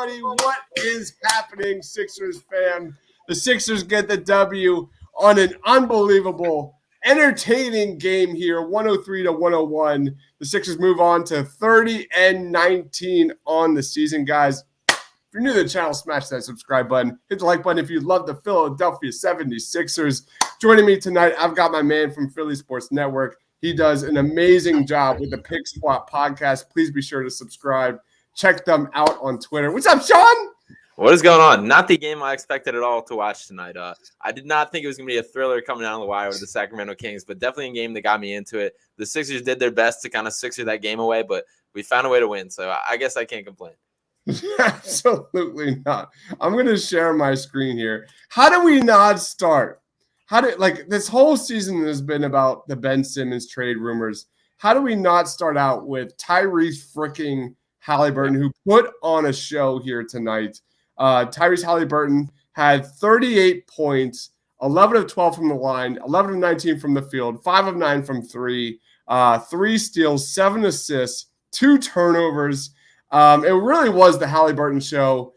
everybody. What is happening, Sixers fam? The Sixers get the W on an unbelievable, entertaining game here, 103-101. The Sixers move on to 30-19 on the season, guys. If you're new to the channel, smash that subscribe button. Hit the like button if you love the Philadelphia 76ers. Joining me tonight, I've got my man from Philly Sports Network. He does an amazing job with the Pick Squad podcast. Please be sure to subscribe. Check them out on Twitter. What's up, Sean? What is going on? Not the game I expected at all to watch tonight. I did not think it was going to be a thriller coming down the wire with the Sacramento Kings, but definitely a game that got me into it. The Sixers did their best to kind of Sixer that game away, but we found a way to win, so I guess I can't complain. Absolutely not. I'm going to share my screen here. How do we not start? This whole season has been about the Ben Simmons trade rumors. How do we not start out with Tyrese freaking Halliburton, who put on a show here tonight? Tyrese Halliburton had 38 points, 11 of 12 from the line, 11 of 19 from the field, 5 of 9 from three, 3 steals, 7 assists, 2 turnovers. It really was the Halliburton show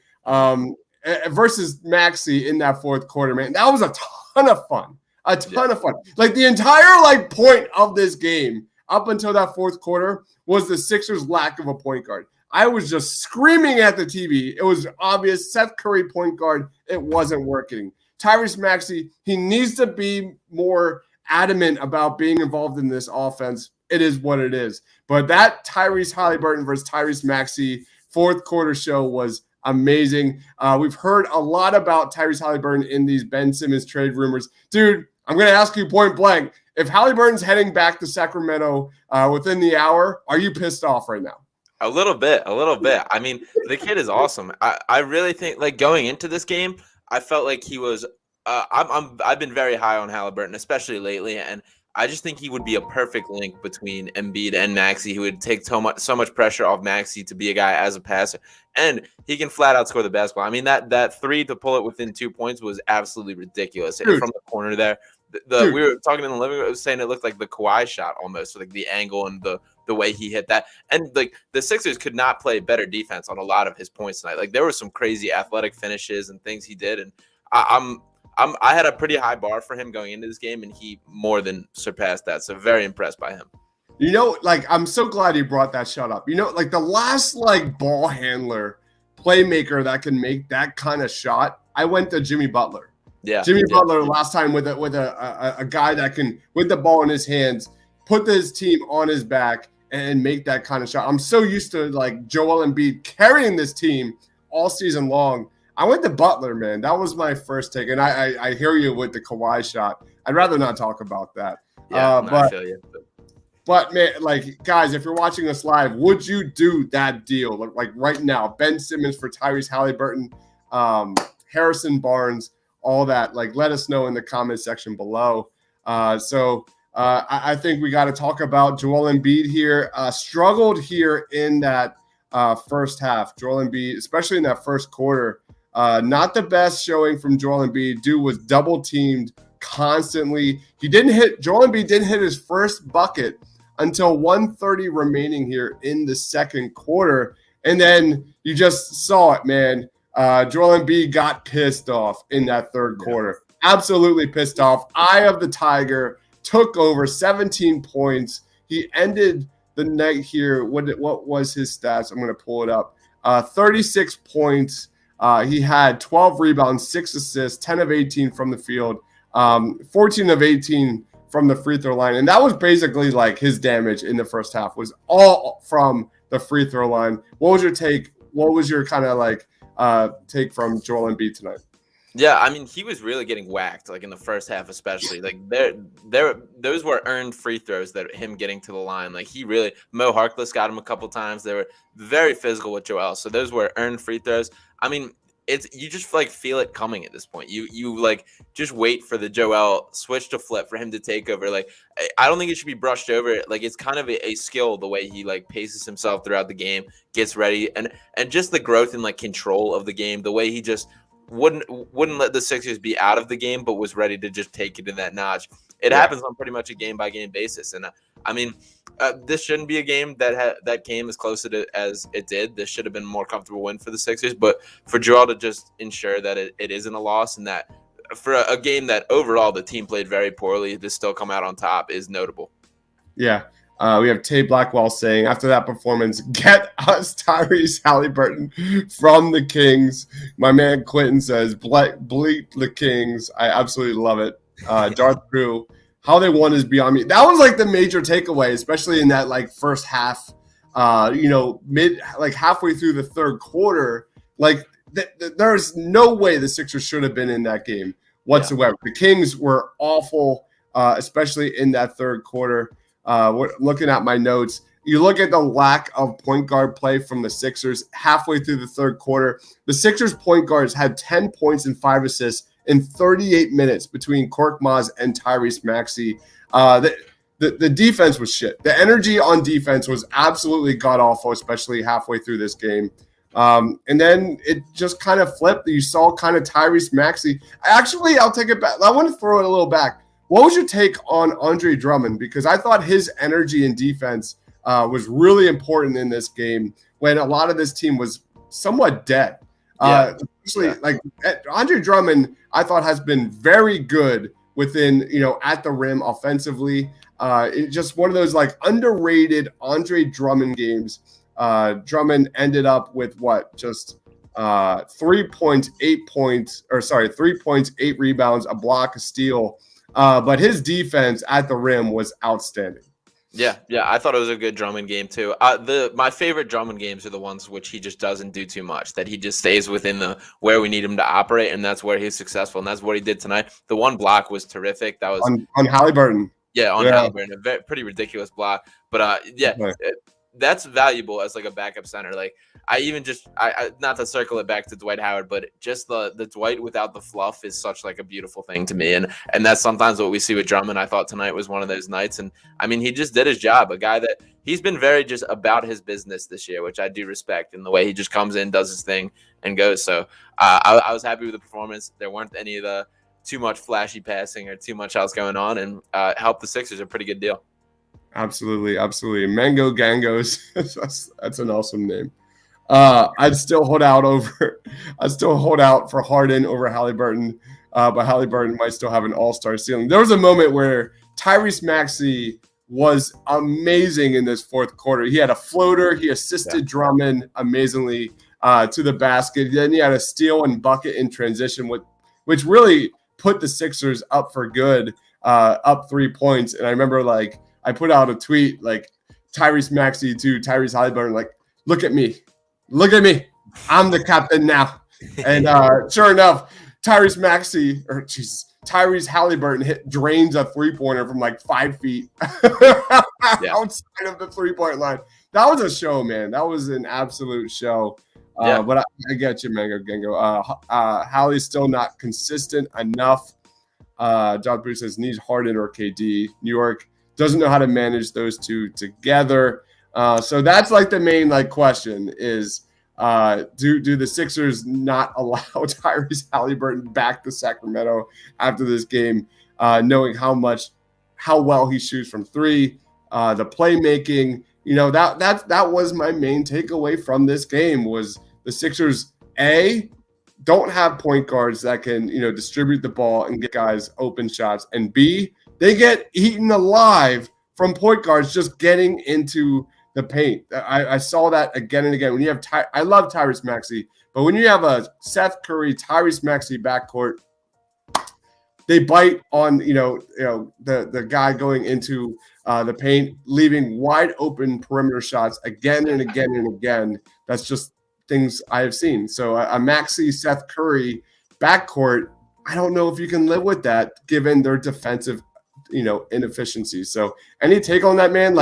versus Maxey in that fourth quarter, man. That was a ton of fun. A ton of fun. Like the entire point of this game up until that fourth quarter was the Sixers' lack of a point guard. I was just screaming at the TV. It was obvious. Seth Curry point guard, it wasn't working. Tyrese Maxey, he needs to be more adamant about being involved in this offense. It is what it is. But that Tyrese Halliburton versus Tyrese Maxey fourth quarter show was amazing. We've heard a lot about Tyrese Halliburton in these Ben Simmons trade rumors. Dude, I'm going to ask you point blank. If Halliburton's heading back to Sacramento within the hour, are you pissed off right now? A little bit. I mean, the kid is awesome. I really think, going into this game, I felt like he was I've been very high on Halliburton, especially lately, and I just think he would be a perfect link between Embiid and Maxey. He would take so much pressure off Maxey to be a guy as a passer, and he can flat out score the basketball. I mean, that three to pull it within 2 points was absolutely ridiculous. Dude. From the corner there. We were talking in the living room, saying it looked like the Kawhi shot almost, like the angle and the way he hit that. And the Sixers could not play better defense on a lot of his points tonight. There were some crazy athletic finishes and things he did, and I had a pretty high bar for him going into this game, and he more than surpassed that. So very impressed by him. I'm so glad you brought that shot up. The last ball handler, playmaker that can make that kind of shot, I went to Jimmy Butler. Yeah, Jimmy Butler last time with a guy that can, with the ball in his hands, put his team on his back and make that kind of shot. I'm so used to Joel Embiid carrying this team all season long. I went to Butler, man. That was my first take, and I hear you with the Kawhi shot. I'd rather not talk about that. Yeah, I feel you. But man, guys, if you're watching us live, would you do that deal right now? Ben Simmons for Tyrese Halliburton, Harrison Barnes, all that. Let us know in the comment section below. I think we got to talk about Joel Embiid here. Struggled here in that first half. Joel Embiid, especially in that first quarter, not the best showing from Joel Embiid. Dude was double teamed constantly. Joel Embiid didn't hit his first bucket until 1:30 remaining here in the second quarter. And then you just saw it, man. Joel Embiid got pissed off in that third quarter. Absolutely pissed off. Eye of the Tiger, took over 17 points. He ended the night here. What was his stats? I'm going to pull it up. 36 points. He had 12 rebounds, 6 assists, 10 of 18 from the field, 14 of 18 from the free throw line. And that was basically his damage in the first half was all from the free throw line. What was your take? What was your kind of take from Joel Embiid tonight? Yeah, I mean, he was really getting whacked, in the first half especially. Those were earned free throws that him getting to the line. Mo Harkless got him a couple times. They were very physical with Joel. So those were earned free throws. I mean, you just feel it coming at this point. You just wait for the Joel switch to flip for him to take over. I don't think it should be brushed over. It's kind of a skill the way he paces himself throughout the game, gets ready, and just the growth and control of the game. The way he just wouldn't let the Sixers be out of the game, but was ready to just take it to that notch. It happens on pretty much a game by game basis, and I mean, this shouldn't be a game that came as close to as it did. This should have been a more comfortable win for the Sixers, but for Joel to just ensure that it isn't a loss, and that for a game that overall the team played very poorly to still come out on top is notable. Yeah. We have Tay Blackwell saying, after that performance, get us Tyrese Halliburton from the Kings. My man Quentin says, bleep the Kings. I absolutely love it. Darth Crew, how they won is beyond me. That was like the major takeaway, especially in that like first half, halfway through the third quarter. Like there's no way the Sixers should have been in that game whatsoever. Yeah. The Kings were awful, especially in that third quarter. Looking at my notes, you look at the lack of point guard play from the Sixers halfway through the third quarter. The Sixers point guards had 10 points and 5 assists in 38 minutes between Korkmaz and Tyrese Maxey. The defense was shit. The energy on defense was absolutely god-awful, especially halfway through this game. And then it just kind of flipped. You saw kind of Tyrese Maxey. Actually, I'll take it back. I want to throw it a little back. What was your take on Andre Drummond? Because I thought his energy in defense was really important in this game when a lot of this team was somewhat dead. Like Andre Drummond, I thought has been very good within, at the rim offensively. It's just one of those like underrated Andre Drummond games. Drummond ended up with just 3 points, 3 points, 8 rebounds, a block, a steal. But his defense at the rim was outstanding. Yeah, I thought it was a good Drummond game too. My favorite Drummond games are the ones which he just doesn't do too much, that he just stays within where we need him to operate, and that's where he's successful, and that's what he did tonight. The one block was terrific. That was on Halliburton. Yeah, Halliburton, a pretty ridiculous block. But that's valuable as like a backup center. Like I not to circle it back to Dwight Howard, but just the Dwight without the fluff is such like a beautiful thing to me. And that's sometimes what we see with Drummond. I thought tonight was one of those nights. And I mean, he just did his job. A guy that he's been very just about his business this year, which I do respect, in the way he just comes in, does his thing, and goes. So I was happy with the performance. There weren't any of the too much flashy passing or too much else going on, and helped the Sixers a pretty good deal. Absolutely. Mango Gangos. That's an awesome name. I'd still hold out for Harden over Halliburton, but Halliburton might still have an all-star ceiling. There was a moment where Tyrese Maxey was amazing in this fourth quarter. He had a floater. He assisted Drummond amazingly to the basket. Then he had a steal and bucket in transition, which really put the Sixers up for good, up 3 points. And I remember I put out a tweet like Tyrese Maxey to Tyrese Halliburton, like, look at me, I'm the captain now. And sure enough, Tyrese Halliburton drains a 3-pointer from like 5 feet outside of the 3-point line. That was a show, man. That was an absolute show. But I get you, Mango Gengo. Hallie's still not consistent enough. John Bruce says needs Harden or KD. New York doesn't know how to manage those two together. So that's like the main question is, do the Sixers not allow Tyrese Halliburton back to Sacramento after this game, knowing how well he shoots from 3, the playmaking, that was my main takeaway from this game was the Sixers, don't have point guards that can, distribute the ball and get guys open shots, and B, they get eaten alive from point guards just getting into the paint. I saw that again and again. When you have I love Tyrese Maxey, but when you have a Seth Curry, Tyrese Maxey backcourt, they bite on the guy going into the paint, leaving wide open perimeter shots again and again and again. That's just things I have seen. So a Maxey Seth Curry backcourt, I don't know if you can live with that given their defensive inefficiencies. So any take on that, man?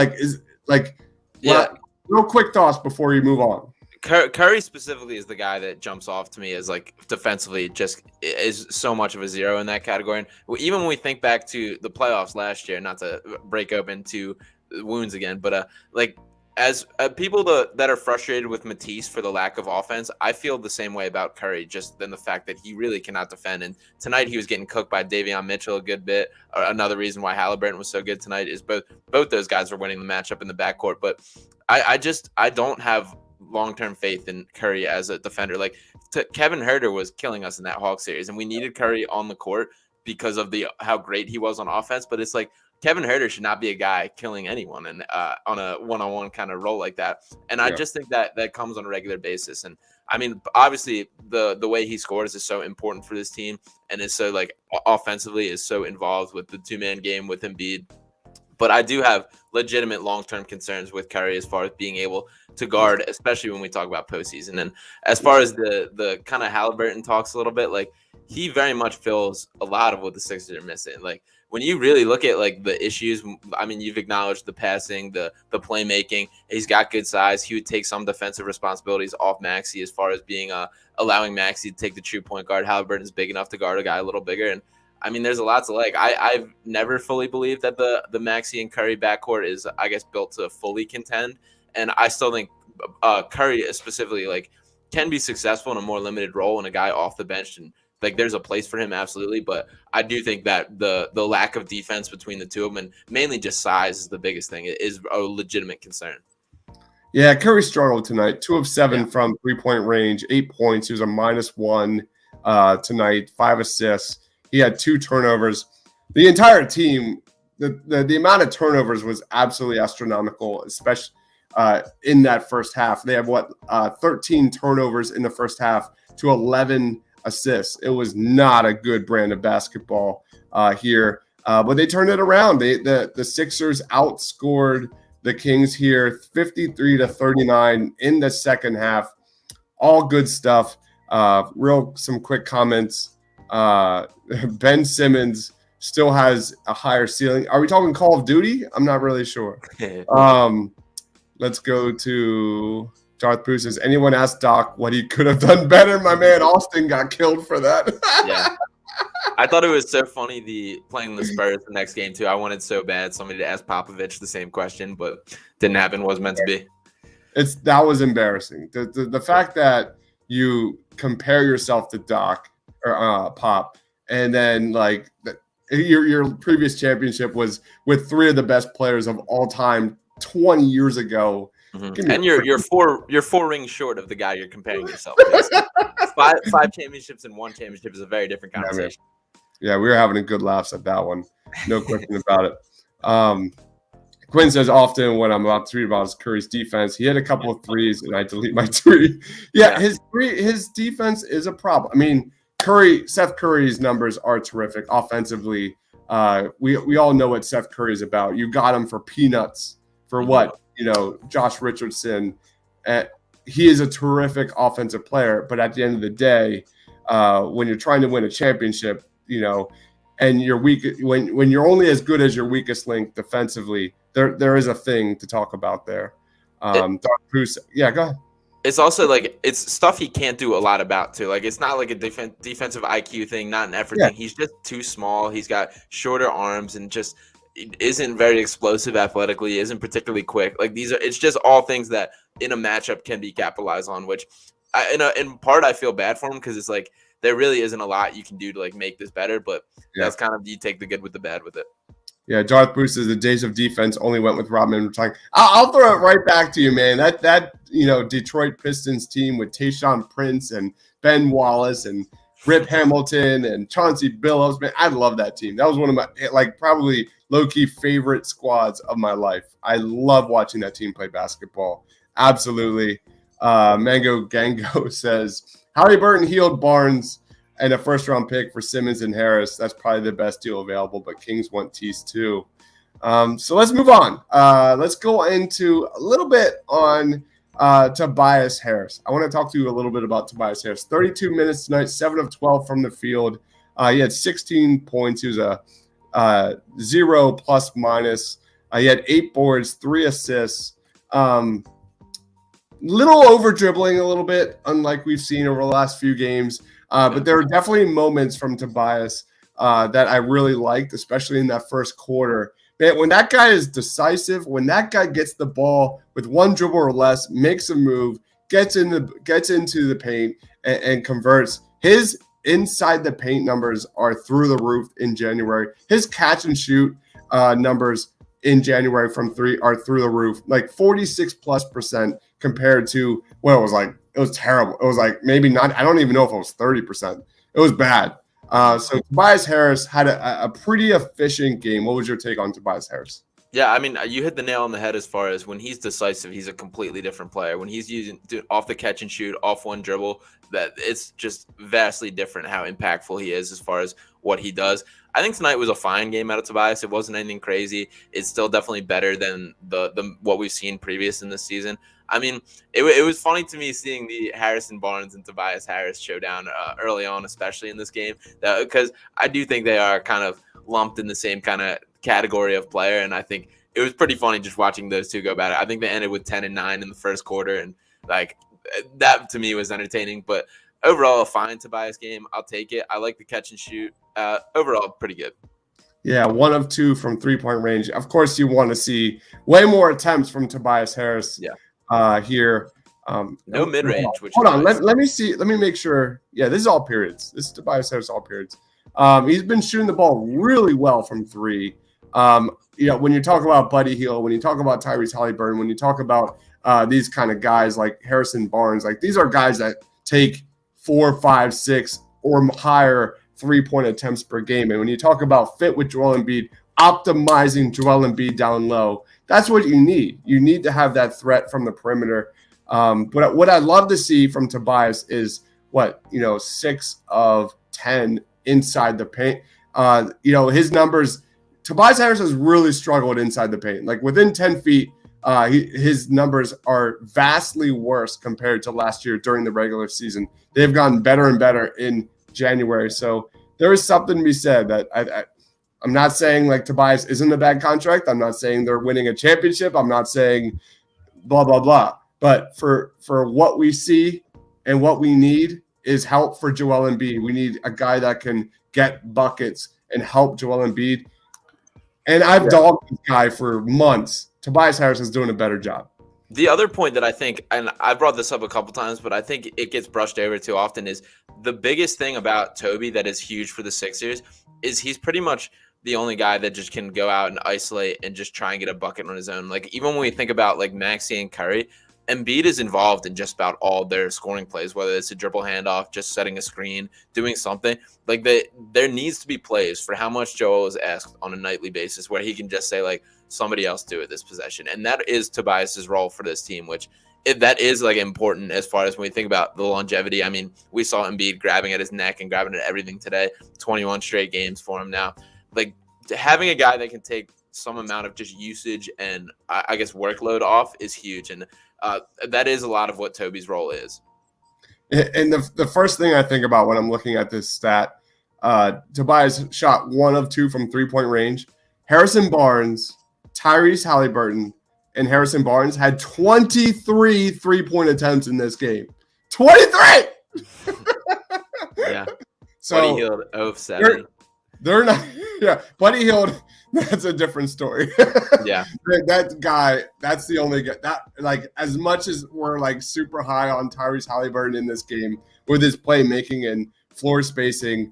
Real quick thoughts before you move on. Curry specifically is the guy that jumps off to me as defensively just is so much of a zero in that category. And even when we think back to the playoffs last year, not to break open to wounds again, but as people that are frustrated with Matisse for the lack of offense, I feel the same way about Curry, just than the fact that he really cannot defend. And tonight he was getting cooked by Davion Mitchell a good bit. Another reason why Halliburton was so good tonight is both those guys are winning the matchup in the backcourt. But I don't have long-term faith in Curry as a defender. Like Kevin Huerter was killing us in that Hawks series, and we needed Curry on the court because of how great he was on offense. But it's like Kevin Huerter should not be a guy killing anyone and on a one-on-one kind of role like that. And I just think that comes on a regular basis. And I mean, obviously the way he scores is so important for this team, and is so like offensively is so involved with the 2-man game with Embiid. But I do have legitimate long-term concerns with Curry as far as being able to guard, especially when we talk about postseason. And as far as the kind of Halliburton talks a little bit, like he very much fills a lot of what the Sixers are missing. Like when you really look at like the issues, I mean, you've acknowledged the passing, the playmaking. He's got good size. He would take some defensive responsibilities off Maxey as far as being allowing Maxey to take the true point guard. Halliburton's big enough to guard a guy a little bigger. And I mean, there's a lot to like. I've never fully believed that the Maxey and Curry backcourt is, I guess, built to fully contend. And I still think Curry specifically like can be successful in a more limited role and a guy off the bench, and like there's a place for him, absolutely. But I do think that the lack of defense between the two of them, and mainly just size, is the biggest thing. It is a legitimate concern. Yeah, Curry struggled tonight. 2 of 7 from 3-point range, 8 points. He was a -1 tonight, 5 assists. He had 2 turnovers. The entire team, the amount of turnovers was absolutely astronomical, especially in that first half. They have 13 turnovers in the first half to 11 assists. It was not a good brand of basketball here, but they turned it around. The Sixers outscored the Kings here 53-39 in the second half. All good stuff. Some quick comments. Ben Simmons still has a higher ceiling. Are we talking Call of Duty? I'm not really sure. Let's go to Darth Bruce. Has anyone asked Doc what he could have done better? My man Austin got killed for that. Yeah. I thought it was so funny playing the Spurs the next game too. I wanted so bad somebody to ask Popovich the same question, but didn't happen. Was meant to be. That was embarrassing. The fact that you compare yourself to Doc or Pop, and then like your previous championship was with 3 of the best players of all time 20 years ago. Mm-hmm. And you're 4 rings short of the guy you're comparing yourself to. Five championships and 1 championship is a very different conversation. Yeah, we were having a good laughs at that one. No question about it. Quinn says often when I'm about to read about Curry's defense, he hit a couple of threes and I delete my tweet. Yeah, his defense is a problem. I mean, Seth Curry's numbers are terrific offensively. We all know what Seth Curry is about. You got him for peanuts for what? Josh Richardson. He is a terrific offensive player, but at the end of the day, when you're trying to win a championship, and you're weak, when you're only as good as your weakest link defensively, there is a thing to talk about there. Dark Bruce, yeah, go ahead. It's also like it's stuff he can't do a lot about too. Like it's not like a defensive IQ thing, not an effort thing. He's just too small. He's got shorter arms and just isn't very explosive athletically, isn't particularly quick. Like it's just all things that in a matchup can be capitalized on, which in part I feel bad for him because it's like there really isn't a lot you can do to like make this better, but that's kind of you take the good with the bad with it. Yeah, Darth Bruce says the days of defense only went with Rodman retiring. I'll throw it right back to you, man. That Detroit Pistons team with Tayshaun Prince and Ben Wallace and Rip Hamilton and Chauncey Billups, man, I love that team. That was one of my probably low-key favorite squads of my life. I love watching that team play basketball. Absolutely. Mango Gango says Halliburton healed Barnes and a first-round pick for Simmons and Harris. That's probably the best deal available, but Kings want Tease too. So let's move on. Let's go into a little bit on Tobias Harris. I want to talk to you a little bit about Tobias Harris. 32 minutes tonight, 7 of 12 from the field. He had 16 points. He was a 0 plus minus. He had 8 boards, 3 assists. Little over dribbling a little bit, unlike we've seen over the last few games. But there were definitely moments from Tobias that I really liked, especially in that first quarter. Man, when that guy is decisive, when that guy gets the ball with one dribble or less, makes a move, gets into the paint and converts, his inside the paint numbers are through the roof in January. His catch and shoot numbers in January from three are through the roof, like 46+% compared to what it was like. It was terrible. It was like maybe not. I don't even know if it was 30%. It was bad. So Tobias Harris had a pretty efficient game. What was your take on Tobias Harris? Yeah, I mean, you hit the nail on the head as far as when he's decisive, he's a completely different player. When he's using off the catch and shoot, off one dribble, that it's just vastly different how impactful he is as far as what he does. I think tonight was a fine game out of Tobias. It wasn't anything crazy. It's still definitely better than the what we've seen previous in this season. I mean, it was funny to me seeing the Harrison Barnes and Tobias Harris showdown early on, especially in this game, because I do think they are kind of lumped in the same kind of category of player, and I think it was pretty funny just watching those two go about it. I think they ended with 10-9 in the first quarter, and like that to me was entertaining. But overall, a fine Tobias game. I'll take it. I like the catch and shoot. Overall, pretty good. Yeah, 1 of 2 from 3-point range. Of course, you want to see way more attempts from Tobias Harris. Yeah. Here. No mid range. Hold on. Let me see. Let me make sure. Yeah, this is all periods. This is Tobias Harris all periods. He's been shooting the ball really well from 3. When you talk about Buddy Hield, when you talk about Tyrese Halliburton, when you talk about these kind of guys like Harrison Barnes, like these are guys that take 4, 5, 6 or higher 3-point attempts per game. And when you talk about fit with Joel Embiid, optimizing Joel Embiid down low, that's what you need. You need to have that threat from the perimeter. But what I'd love to see from Tobias is 6 of 10 inside the paint. His numbers, Tobias Harris has really struggled inside the paint. Like within 10 feet, his numbers are vastly worse compared to last year during the regular season. They've gotten better and better in January. So there is something to be said that I'm not saying like Tobias isn't a bad contract. I'm not saying they're winning a championship. I'm not saying blah, blah, blah. But for what we see and what we need is help for Joel Embiid. We need a guy that can get buckets and help Joel Embiid. And I've dogged this guy for months. Tobias Harris is doing a better job. The other point that I think, and I brought this up a couple times, but I think it gets brushed over too often, is the biggest thing about Toby that is huge for the Sixers is he's pretty much the only guy that just can go out and isolate and just try and get a bucket on his own. Like even when we think about like Maxey and Curry, Embiid is involved in just about all their scoring plays, whether it's a dribble handoff, just setting a screen, doing something. Like there needs to be plays for how much Joel is asked on a nightly basis where he can just say like somebody else do it this possession. And that is Tobias's role for this team, which that is like important as far as when we think about the longevity. I mean, we saw Embiid grabbing at his neck and grabbing at everything today, 21 straight games for him now. Like having a guy that can take some amount of just usage and I guess workload off is huge. And that is a lot of what Toby's role is. And the first thing I think about when I'm looking at this stat, Tobias shot 1 of 2 from 3-point range. Harrison Barnes, Tyrese Halliburton, and Harrison Barnes had 23 3-point attempts in this game. 23! Yeah. So Buddy Hield, 0 of 7. They're not – yeah, Buddy Hield, that's a different story. Yeah. That guy, that's the only guy. That, like, as much as we're, like, super high on Tyrese Halliburton in this game with his playmaking and floor spacing,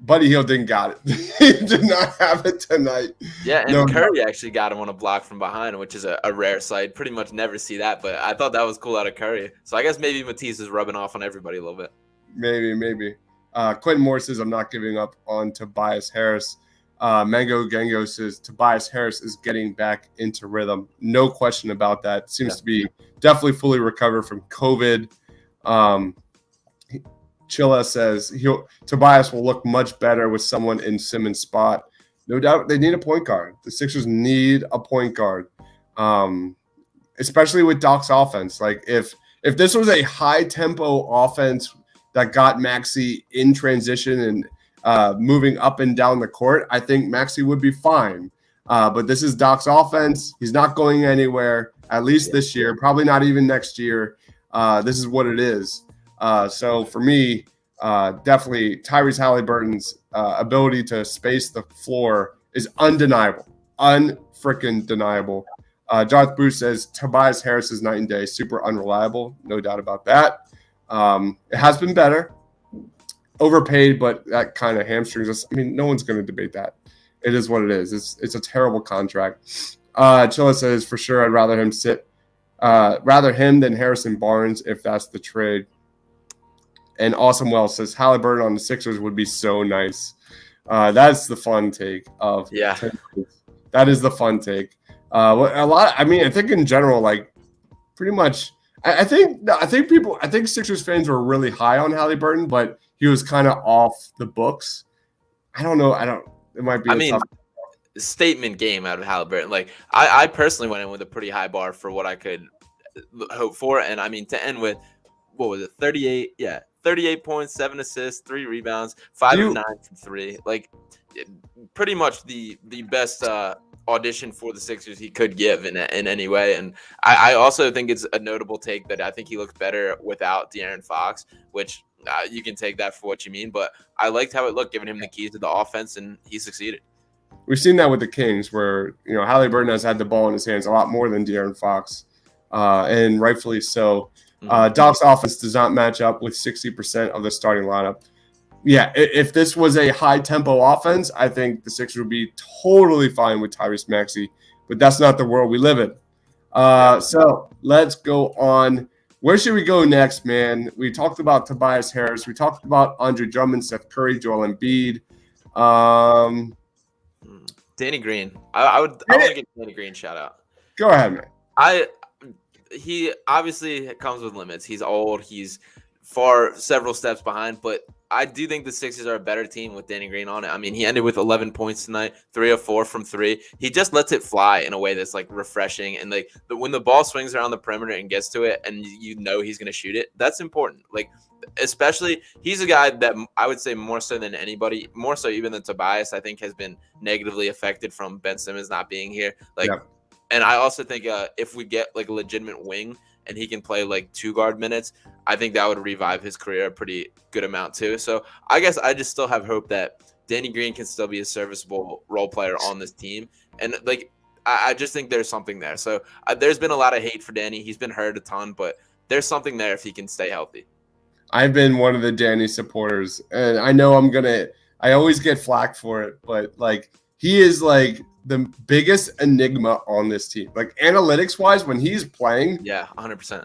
Buddy Hield didn't got it. He did not have it tonight. Yeah, and Curry actually got him on a block from behind, which is a rare sight. Pretty much never see that, but I thought that was cool out of Curry. So I guess maybe Matisse is rubbing off on everybody a little bit. Maybe. Quentin Moore says, I'm not giving up on Tobias Harris. Mango Gengo says, Tobias Harris is getting back into rhythm. No question about that. Seems to be definitely fully recovered from COVID. Chilla says, Tobias will look much better with someone in Simmons' spot. No doubt they need a point guard. The Sixers need a point guard, especially with Doc's offense. Like if this was a high-tempo offense that got Maxey in transition and moving up and down the court, I think Maxey would be fine. But this is Doc's offense. He's not going anywhere, at least this year, probably not even next year. This is what it is. So for me, definitely Tyrese Halliburton's ability to space the floor is undeniable. unfreaking deniable. Darth Bruce says Tobias Harris is night and day, super unreliable, no doubt about that. It has been better, overpaid, but that kind of hamstrings us. I mean, no one's going to debate that. It is what it is. It's a terrible contract. Chilla says for sure I'd rather him than Harrison Barnes if that's the trade. And Awesome Wells says Halliburton on the Sixers would be so nice. That's the fun take of that is the fun take. I think in general, like pretty much, I think Sixers fans were really high on Halliburton, but he was kind of off the books. I don't know. It might be. Tough statement game out of Halliburton. Like I personally went in with a pretty high bar for what I could hope for, and I mean to end with what was it, 38? Yeah, 38 points, 7 assists, 3 rebounds, 5 of 9 from 3. Like pretty much the best audition for the Sixers he could give in any way. And I also think it's a notable take that I think he looked better without De'Aaron Fox, which you can take that for what you mean. But I liked how it looked, giving him the keys to the offense, and he succeeded. We've seen that with the Kings where, Halliburton has had the ball in his hands a lot more than De'Aaron Fox, and rightfully so. Doc's offense does not match up with 60% of the starting lineup. Yeah, if this was a high-tempo offense, I think the Sixers would be totally fine with Tyrese Maxey, but that's not the world we live in. So let's go on. Where should we go next, man? We talked about Tobias Harris. We talked about Andre Drummond, Seth Curry, Joel Embiid. Danny Green. I want to give Danny Green a shout out. Go ahead, man. He obviously comes with limits. He's old. He's several steps behind, but I do think the Sixers are a better team with Danny Green on it. I mean, he ended with 11 points tonight, 3 of 4 from 3. He just lets it fly in a way that's like refreshing. And like when the ball swings around the perimeter and gets to it, and he's going to shoot it, that's important. Like, especially he's a guy that I would say more so than anybody, more so even than Tobias, I think has been negatively affected from Ben Simmons not being here. And I also think if we get like a legitimate wing and he can play like 2 guard minutes, I think that would revive his career a pretty good amount too. So I guess I just still have hope that Danny Green can still be a serviceable role player on this team. And like, I just think there's something there. So there's been a lot of hate for Danny. He's been hurt a ton, but there's something there if he can stay healthy. I've been one of the Danny supporters, and I know I always get flack for it, but like he is like the biggest enigma on this team. Like analytics wise, when he's playing, 100%.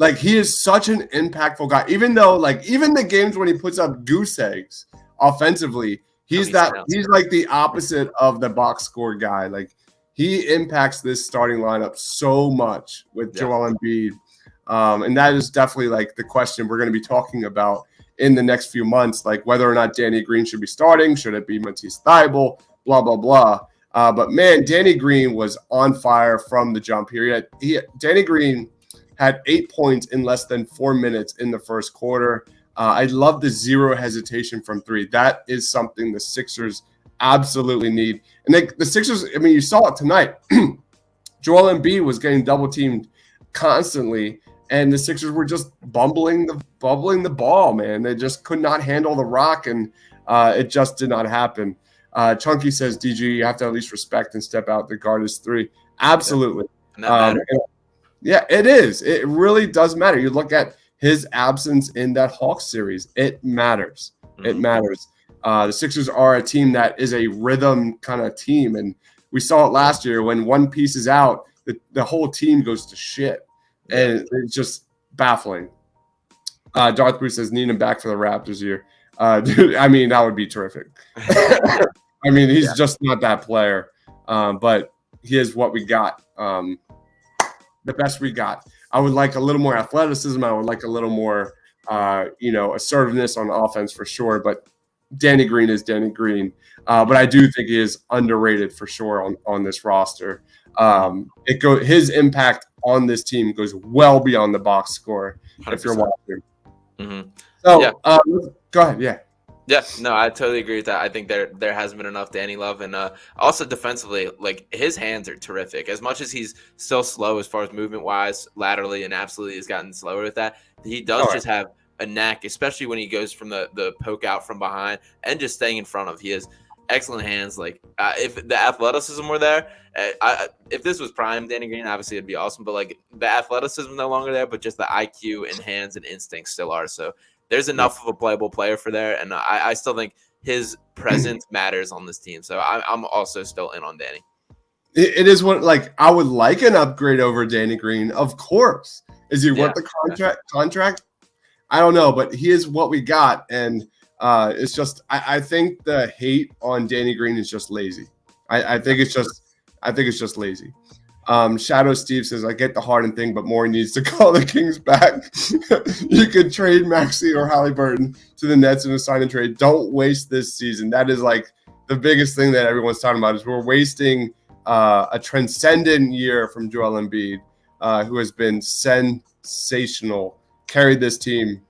Like he is such an impactful guy. Even though like even the games when he puts up goose eggs offensively, he's like the opposite of the box score guy. Like he impacts this starting lineup so much with Joel Embiid. And that is definitely like the question we're going to be talking about in the next few months, like whether or not Danny Green should be starting, should it be Matisse Thybulle, blah, blah, blah. But man, Danny Green was on fire from the jump here. Danny Green had 8 points in less than 4 minutes in the first quarter. I love the 0 hesitation from 3. That is something the Sixers absolutely need. And the Sixers, I mean, you saw it tonight. Joel Embiid was getting double teamed constantly, and the Sixers were just bubbling the ball, man. They just could not handle the rock, and it just did not happen. Chunky says, DG, you have to at least respect and step out. The guard is 3. Absolutely. Yeah, it is. It really does matter. You look at his absence in that Hawks series. It matters. Mm-hmm. It matters. The Sixers are a team that is a rhythm kind of team, and we saw it last year when one piece is out, the whole team goes to shit, and it's just baffling. Darth Bruce says, need him back for the Raptors year. Dude, I mean, that would be terrific. I mean, he's just not that player, but he is what we got. The best we got. I would like a little more athleticism. I would like a little more, assertiveness on offense for sure. But Danny Green is Danny Green. But I do think he is underrated for sure on this roster. His impact on this team goes well beyond the box score 100%. If you're watching. Mm-hmm. So go ahead. Yeah. Yeah, no, I totally agree with that. I think there hasn't been enough Danny Love, and also defensively, like his hands are terrific. As much as he's still slow as far as movement wise, laterally, and absolutely has gotten slower with that, he does just have a knack, especially when he goes from the poke out from behind and just staying in front of. He has excellent hands. Like if the athleticism were there, if this was prime Danny Green, obviously it'd be awesome. But like the athleticism no longer there, but just the IQ and hands and instincts still are. So there's enough of a playable player for there, and I still think his presence matters on this team. So I'm also still in on Danny. It is what, like, I would like an upgrade over Danny Green, of course. Is he worth the contract? I don't know, but he is what we got, and it's just I think the hate on Danny Green is just lazy. I think it's just lazy. Shadow Steve says, I get the Harden thing, but Morey needs to call the Kings back. You could trade Maxey or Halliburton to the Nets in a sign and trade. Don't waste this season. That is like the biggest thing that everyone's talking about is we're wasting a transcendent year from Joel Embiid, who has been sensational, carried this team,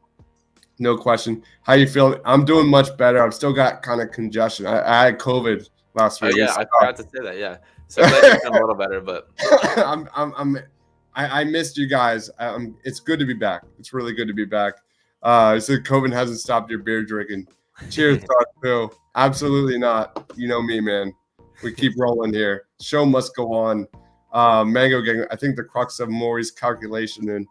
no question. How you feeling? I'm doing much better. I've still got kind of congestion. I had COVID last week. Oh, yeah, I forgot to say that. Yeah, so glad you're feeling a little better, but I missed you guys. It's good to be back. It's really good to be back. So COVID hasn't stopped your beer drinking. Cheers, Dark Phil. Absolutely not. You know me, man. We keep rolling here. Show must go on. Mango Gang, I think the crux of Morey's calculation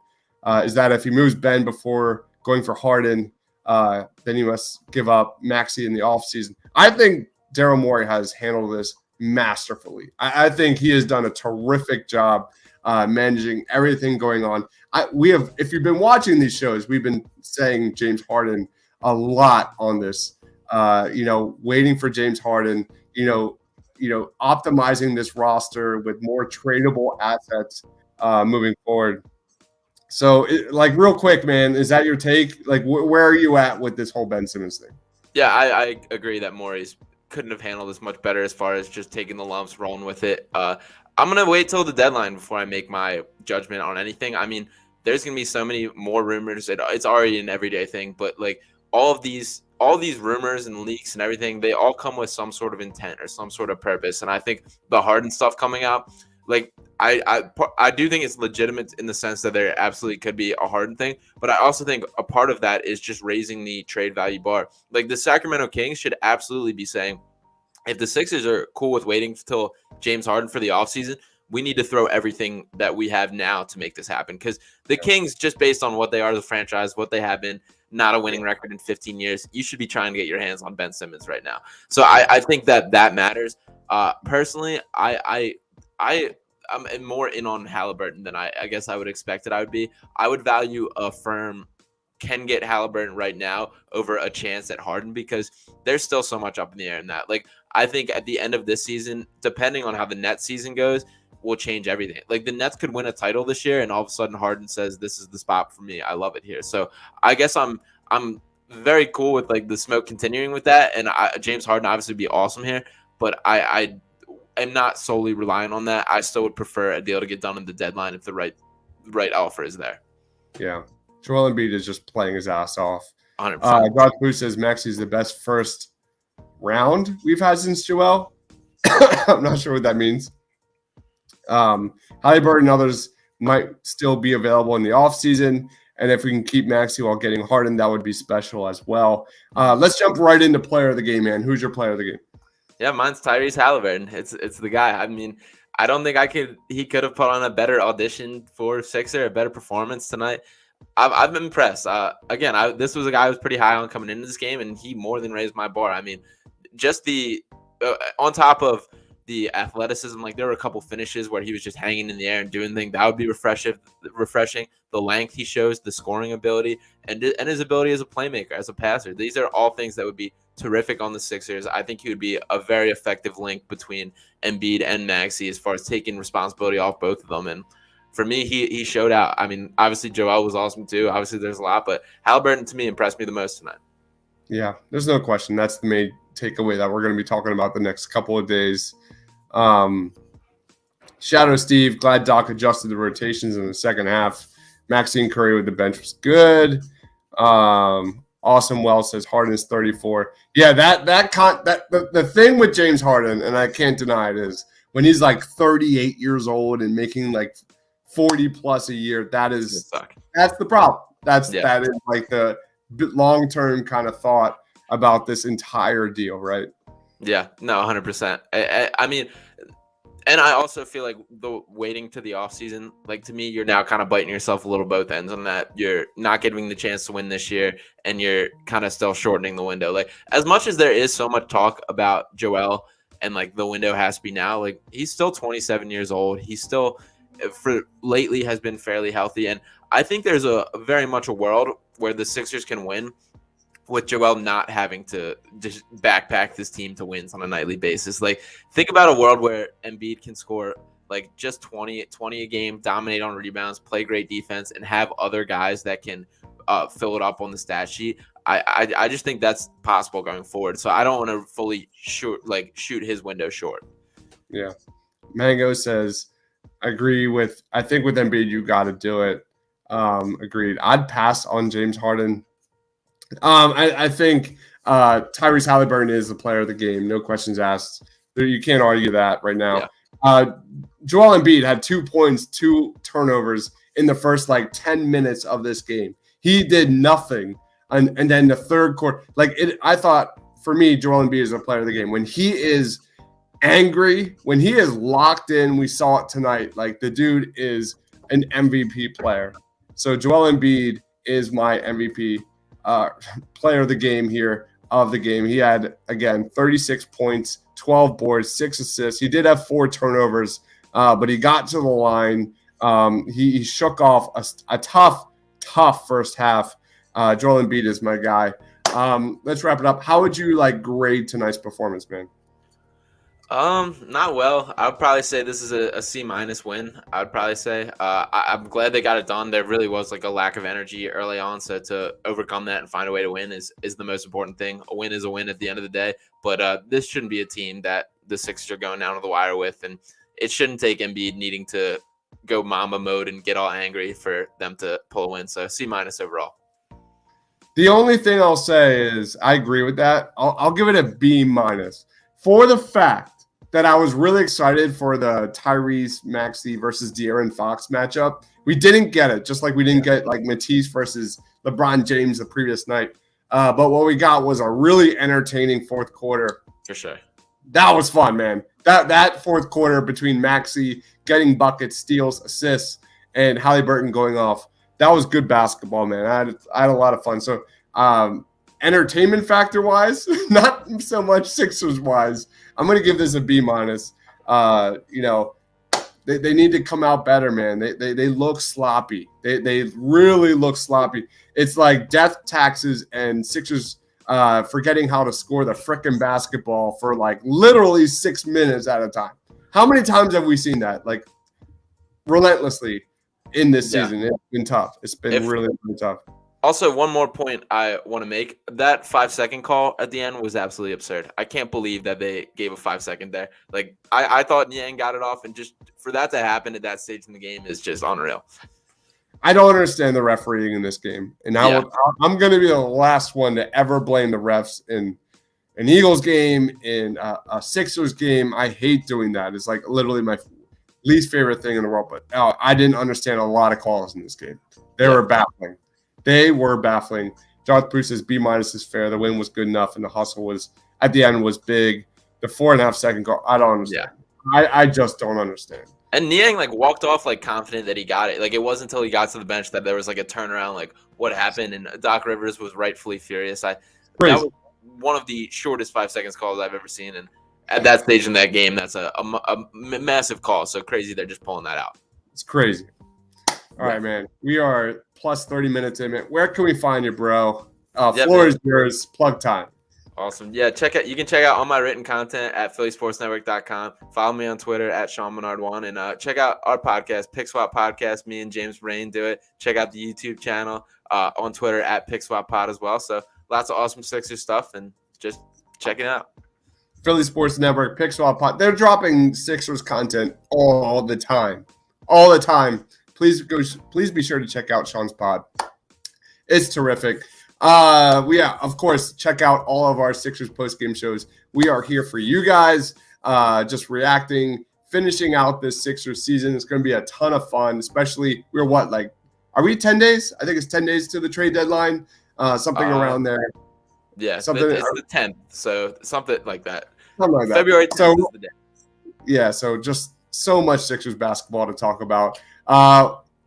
is that if he moves Ben before going for Harden, then he must give up Maxey in the offseason. I think Daryl Morey has handled this masterfully. I think he has done a terrific job managing everything going on. If you've been watching these shows, we've been saying James Harden a lot on this. Waiting for James Harden, optimizing this roster with more tradable assets moving forward. So, real quick, man, is that your take? Like, where are you at with this whole Ben Simmons thing? Yeah, I agree that Morey's couldn't have handled this much better as far as just taking the lumps, rolling with it. I'm going to wait till the deadline before I make my judgment on anything. I mean, there's going to be so many more rumors. It's already an everyday thing, but like all these rumors and leaks and everything, they all come with some sort of intent or some sort of purpose. And I think the Harden stuff coming out, like I do think it's legitimate in the sense that there absolutely could be a Harden thing, but I also think a part of that is just raising the trade value bar. Like the Sacramento Kings should absolutely be saying, if the Sixers are cool with waiting till James Harden for the offseason, we need to throw everything that we have now to make this happen. Because the Kings, just based on what they are as a franchise, what they have been, not a winning record in 15 years, you should be trying to get your hands on Ben Simmons right now. So I think that matters. Personally, I'm more in on Halliburton than I guess I would expect it. I would be. I would value a firm can get Halliburton right now over a chance at Harden because there's still so much up in the air in that. Like I think at the end of this season, depending on how the Nets season goes, will change everything. Like the Nets could win a title this year, and all of a sudden Harden says, "This is the spot for me. I love it here." So I guess I'm very cool with like the smoke continuing with that, and James Harden obviously would be awesome here, but I am not solely relying on that. I still would prefer a deal to get done in the deadline if the right offer is there. Yeah. Joel Embiid is just playing his ass off. 100%. God Blue says Maxey's the best first round we've had since Joel. I'm not sure what that means. Halliburton and others might still be available in the offseason. And if we can keep Maxey while getting Harden, that would be special as well. Let's jump right into player of the game, man. Who's your player of the game? Yeah, mine's Tyrese Halliburton. It's the guy. I mean, I don't think he could have put on a better audition for Sixer, a better performance tonight. I've been impressed. Again, this was a guy I was pretty high on coming into this game, and he more than raised my bar. I mean, just the on top of the athleticism, like there were a couple finishes where he was just hanging in the air and doing things that would be refreshing. The length he shows, the scoring ability, and his ability as a playmaker, as a passer. These are all things that would be terrific on the Sixers. I think he would be a very effective link between Embiid and Maxey as far as taking responsibility off both of them. And for me, he showed out. I mean, obviously Joel was awesome too. Obviously there's a lot, but Halliburton to me impressed me the most tonight. Yeah, there's no question. That's the main takeaway that we're going to be talking about the next couple of days. Shadow Steve, glad Doc adjusted the rotations in the second half. Maxey and Curry with the bench was good. Awesome Wells says Harden is 34. Yeah, the thing with James Harden, and I can't deny it, is when he's like 38 years old and making like 40 plus a year, that's the problem. That is like the long-term kind of thought about this entire deal, right? Yeah, no, 100%. I mean, and I also feel like the waiting to the offseason, like to me, you're now kind of biting yourself a little both ends on that. You're not getting the chance to win this year, and you're kind of still shortening the window. Like as much as there is so much talk about Joel and like the window has to be now, like he's still 27 years old. He's still for lately has been fairly healthy, and I think there's a very much a world where the Sixers can win with Joel not having to just backpack this team to wins on a nightly basis. Like, think about a world where Embiid can score like just 20 a game, dominate on rebounds, play great defense, and have other guys that can fill it up on the stat sheet. I just think that's possible going forward. So I don't want to fully shoot his window short. Yeah. Mango says, I think with Embiid, you got to do it. Agreed. I'd pass on James Harden. I think Tyrese Halliburton is the player of the game. No questions asked. You can't argue that right now. Yeah. Joel Embiid had 2 points, 2 turnovers in the first 10 minutes of this game. He did nothing. And then the third quarter, I thought for me, Joel Embiid is a player of the game. When he is angry, when he is locked in, we saw it tonight. The dude is an MVP player. So Joel Embiid is my MVP. Player of the game here of the game. He had, again, 36 points, 12 boards, 6 assists. He did have 4 turnovers, but he got to the line. He shook off a tough first half. Joel Embiid is my guy. Let's wrap it up. How would you grade tonight's performance, man? Not well. I would probably say this is a C- win. I would probably say. I'm glad they got it done. There really was a lack of energy early on, so to overcome that and find a way to win is the most important thing. A win is a win at the end of the day. But this shouldn't be a team that the Sixers are going down to the wire with, and it shouldn't take Embiid needing to go Mamba mode and get all angry for them to pull a win. So C- overall. The only thing I'll say is I agree with that. I'll give it a B- for the fact that I was really excited for the Tyrese Maxey versus De'Aaron Fox matchup. We didn't get it, just like we didn't get Matisse versus LeBron James the previous night. But what we got was a really entertaining fourth quarter. For sure. That was fun, man. That fourth quarter between Maxey getting buckets, steals, assists, and Halliburton going off, that was good basketball, man. I had a lot of fun. So entertainment factor wise, not so much Sixers wise, I'm going to give this a B-. They need to come out better, man. They look sloppy. They really look sloppy. It's like death taxes and Sixers forgetting how to score the frickin' basketball for literally 6 minutes at a time. How many times have we seen that? Relentlessly in this season. It's been tough. It's been really tough. Also, one more point I want to make. That 5-second call at the end was absolutely absurd. I can't believe that they gave a 5-second there. I thought Niang got it off, and just for that to happen at that stage in the game is just unreal. I don't understand the refereeing in this game. And now I'm going to be the last one to ever blame the refs in an Eagles game, in a Sixers game. I hate doing that. It's literally my least favorite thing in the world. But I didn't understand a lot of calls in this game. They were baffling. They were baffling. Jonathan Bruce says B- is fair. The win was good enough, and the hustle was at the end was big. The 4.5-second goal, I don't understand. Yeah. I just don't understand. And Niang walked off confident that he got it. It wasn't until he got to the bench that there was a turnaround. What happened? And Doc Rivers was rightfully furious. That was one of the shortest 5 seconds calls I've ever seen. And at that stage in that game, that's a massive call. So crazy they're just pulling that out. It's crazy. All right, man. We are plus 30 minutes in. Where can we find you, bro? Floor is yours. Plug time. Awesome. Yeah, you can check out all my written content at phillysportsnetwork.com. Follow me on Twitter at SeanBernard1. And check out our podcast, Pick Swap Podcast. Me and James Brain do it. Check out the YouTube channel on Twitter at Pick Swap Pod as well. So lots of awesome Sixers stuff, and just check it out. Philly Sports Network, Pick Swap Pod. They're dropping Sixers content all the time. All the time. Please be sure to check out Sean's pod. It's terrific. Of course, check out all of our Sixers post-game shows. We are here for you guys, just reacting, finishing out this Sixers season. It's going to be a ton of fun, especially are we 10 days? I think it's 10 days to the trade deadline, something around there. Yeah, it's the 10th, so something like that. Something like that. February 10th is the day. Yeah, so just so much Sixers basketball to talk about.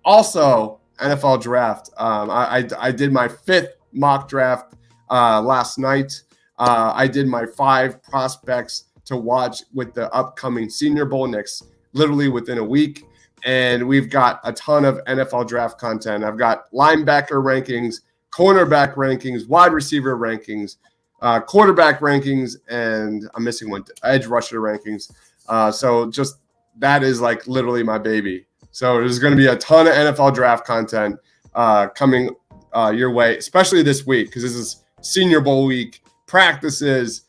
Also, NFL draft. I did my 5th mock draft last night. I did my 5 prospects to watch with the upcoming Senior Bowl literally within a week. And we've got a ton of NFL draft content. I've got linebacker rankings, cornerback rankings, wide receiver rankings, quarterback rankings, and I'm missing one, edge rusher rankings. So just that is like literally my baby. So there's going to be a ton of NFL draft content coming your way, especially this week because this is Senior Bowl week, practices.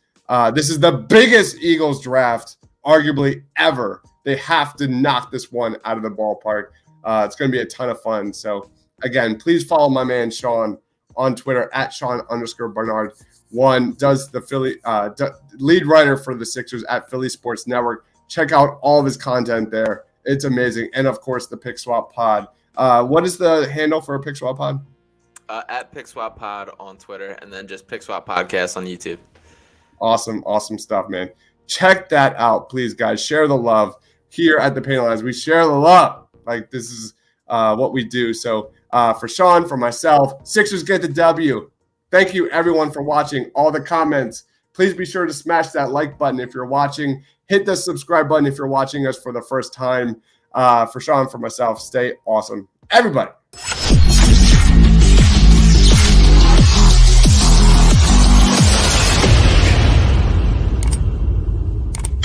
This is the biggest Eagles draft arguably ever. They have to knock this one out of the ballpark. It's going to be a ton of fun. So again, please follow my man Sean on Twitter at Sean_Bernard1. Does the Philly lead writer for the Sixers at Philly Sports Network. Check out all of his content there. It's amazing. And of course, the Pick Swap Pod. What is the handle for a Pick Swap Pod? At Pick Swap Pod on Twitter, and then just Pick Swap Podcast on YouTube. Awesome stuff, man. Check that out, please, guys. Share the love here at the Panel As we share the love. Like this is what we do. So for Sean, for myself, Sixers get the W. Thank you, everyone, for watching. All the comments. Please be sure to smash that like button if you're watching. Hit the subscribe button if you're watching us for the first time. For Sean, for myself, stay awesome. Everybody.